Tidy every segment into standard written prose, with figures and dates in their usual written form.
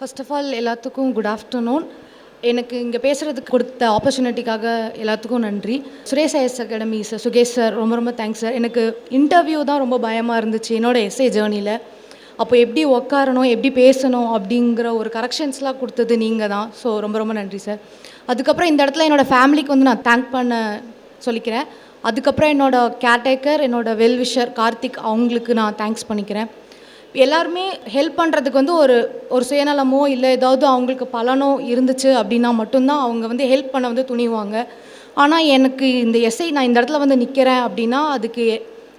First of all எல்லாத்துக்கும் good afternoon. எனக்கு இங்கே பேசுகிறதுக்கு கொடுத்த ஆப்பர்ச்சுனிட்டிக்காக எல்லாத்துக்கும் நன்றி. Suresh IS academy sir, Sukesh sir, ரொம்ப ரொம்ப தேங்க்ஸ் சார். எனக்கு இன்டர்வியூ தான் ரொம்ப பயமாக இருந்துச்சு என்னோடய எஸ்ஏ ஜேர்னியில். அப்போ எப்படி உட்காரணும், எப்படி பேசணும் அப்படிங்கிற ஒரு கரெக்ஷன்ஸ்லாம் கொடுத்தது நீங்கள் தான். ஸோ ரொம்ப ரொம்ப நன்றி சார். அதுக்கப்புறம் இந்த இடத்துல என்னோடய ஃபேமிலிக்கு வந்து நான் தேங்க் பண்ண சொல்லிக்கிறேன். அதுக்கப்புறம் என்னோடய கேர்டேக்கர், என்னோடய வெல்விஷர் கார்த்திக், அவங்களுக்கு நான் தேங்க்ஸ் பண்ணிக்கிறேன். எல்லாருமே ஹெல்ப் பண்ணுறதுக்கு வந்து ஒரு சுயநலமோ இல்லை ஏதாவது அவங்களுக்கு பலனோ இருந்துச்சு அப்படின்னா மட்டும்தான் அவங்க வந்து ஹெல்ப் பண்ண வந்து துணிவாங்க. ஆனால் எனக்கு இந்த எஸ்ஐ நான் இந்த இடத்துல வந்து நிற்கிறேன் அப்படின்னா அதுக்கு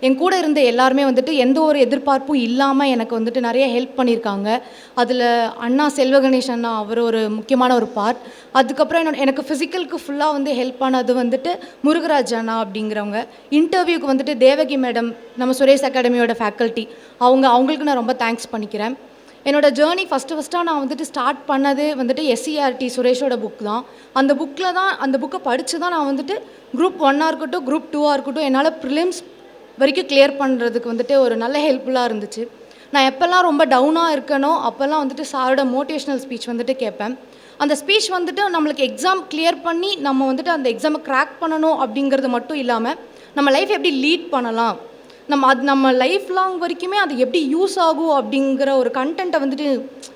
என் கூட இருந்த எல்லாருமே வந்துட்டு எந்த ஒரு எதிர்பார்ப்பும் இல்லாமல் எனக்கு வந்துட்டு நிறைய ஹெல்ப் பண்ணியிருக்காங்க. அதில் அண்ணா செல்வ கணேஷ் அண்ணா அவர் ஒரு முக்கியமான ஒரு பார்ட். அதுக்கப்புறம் எனக்கு ஃபிசிக்கலுக்கு ஃபுல்லாக வந்து ஹெல்ப் பண்ணது வந்துட்டு முருகராஜ் அண்ணா அப்படிங்கிறவங்க. இன்டர்வியூக்கு வந்துட்டு தேவகி மேடம், நம்ம சுரேஷ் அகாடமியோட ஃபேக்கல்ட்டி, அவங்களுக்கு நான் ரொம்ப தேங்க்ஸ் பண்ணிக்கிறேன். என்னோடய ஜேர்னி ஃபஸ்ட்டாக நான் வந்துட்டு ஸ்டார்ட் பண்ணது வந்துட்டு எஸ்சிஆர்டி சுரேஷோட புக் தான். அந்த புக்கை படித்து தான் நான் வந்துட்டு குரூப் 1ஆக இருக்கட்டும், குரூப் 2ஆக இருக்கட்டும், என்னால் ப்ரிலிம்ஸ் வரைக்கும் கிளியர் பண்ணுறதுக்கு வந்துட்டு ஒரு நல்ல ஹெல்ப்ஃபுல்லாக இருந்துச்சு. நான் எப்போல்லாம் ரொம்ப டவுனாக இருக்கனோ அப்போல்லாம் வந்துட்டு சாரோட மோட்டிவேஷ்னல் ஸ்பீச் வந்துட்டு கேட்பேன். அந்த ஸ்பீச் வந்துட்டு நம்மளுக்கு எக்ஸாம் கிளியர் பண்ணி நம்ம வந்துட்டு அந்த எக்ஸாமை கிராக் பண்ணணும் அப்படிங்கிறது மட்டும் இல்லாமல் நம்ம லைஃப் எப்படி லீட் பண்ணலாம், நம்ம லைஃப் லாங் வரைக்குமே அது எப்படி யூஸ் ஆகும் அப்படிங்கிற ஒரு கண்டென்ட்டை வந்துட்டு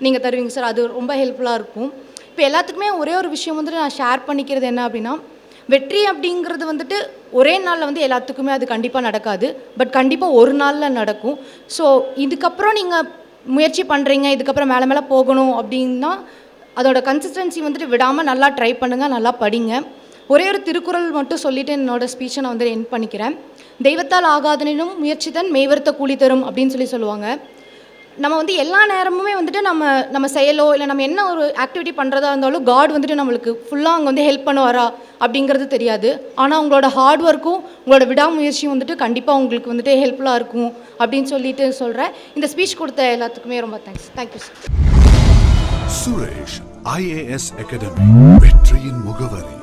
நீங்கள் தருவீங்க சார். அது ரொம்ப ஹெல்ப்ஃபுல்லாக இருக்கும். இப்போ எல்லாத்துக்குமே ஒரே ஒரு விஷயம் வந்துட்டு நான் ஷேர் பண்ணிக்கிறது என்ன அப்படின்னா, வெற்றி அப்படிங்கிறது வந்துட்டு ஒரே நாளில் வந்து எல்லாத்துக்குமே அது கண்டிப்பாக நடக்காது. பட் கண்டிப்பாக ஒரு நாளில் நடக்கும். ஸோ இதுக்கப்புறம் நீங்கள் முயற்சி பண்ணுறீங்க, இதுக்கப்புறம் மேலே மேலே போகணும் அப்படின்னா அதோட கன்சிஸ்டன்சி வந்துட்டு விடாமல் நல்லா ட்ரை பண்ணுங்கள், நல்லா படிங்க. ஒரே ஒரு திருக்குறள் மட்டும் சொல்லிவிட்டு என்னோடய ஸ்பீச்சை நான் வந்து எண்ட் பண்ணிக்கிறேன். தெய்வத்தால் ஆகாதனினும் முயற்சிதான் மெய்வருத்த கூலி தரும் அப்படின்னு சொல்லுவாங்க. நம்ம வந்து எல்லா நேரமுமே வந்துட்டு நம்ம செயலோ இல்லை நம்ம என்ன ஒரு ஆக்டிவிட்டி பண்ணுறதா இருந்தாலும் காட் வந்துட்டு நம்மளுக்கு ஃபுல்லாக அங்கே வந்து ஹெல்ப் பண்ண வரா அப்படிங்கிறது தெரியாது. ஆனால் உங்களோட ஹார்ட் ஒர்க்கும் உங்களோட விடாமுயற்சியும் வந்துட்டு கண்டிப்பாக உங்களுக்கு வந்துட்டு ஹெல்ப்ஃபுல்லாக இருக்கும் அப்படின்னு சொல்லிட்டு சொல்கிறேன். இந்த ஸ்பீச் கொடுத்த எல்லாத்துக்குமே ரொம்ப thanks. Thank you sir. Suresh IAS academy, வெற்றியின் முகவரி.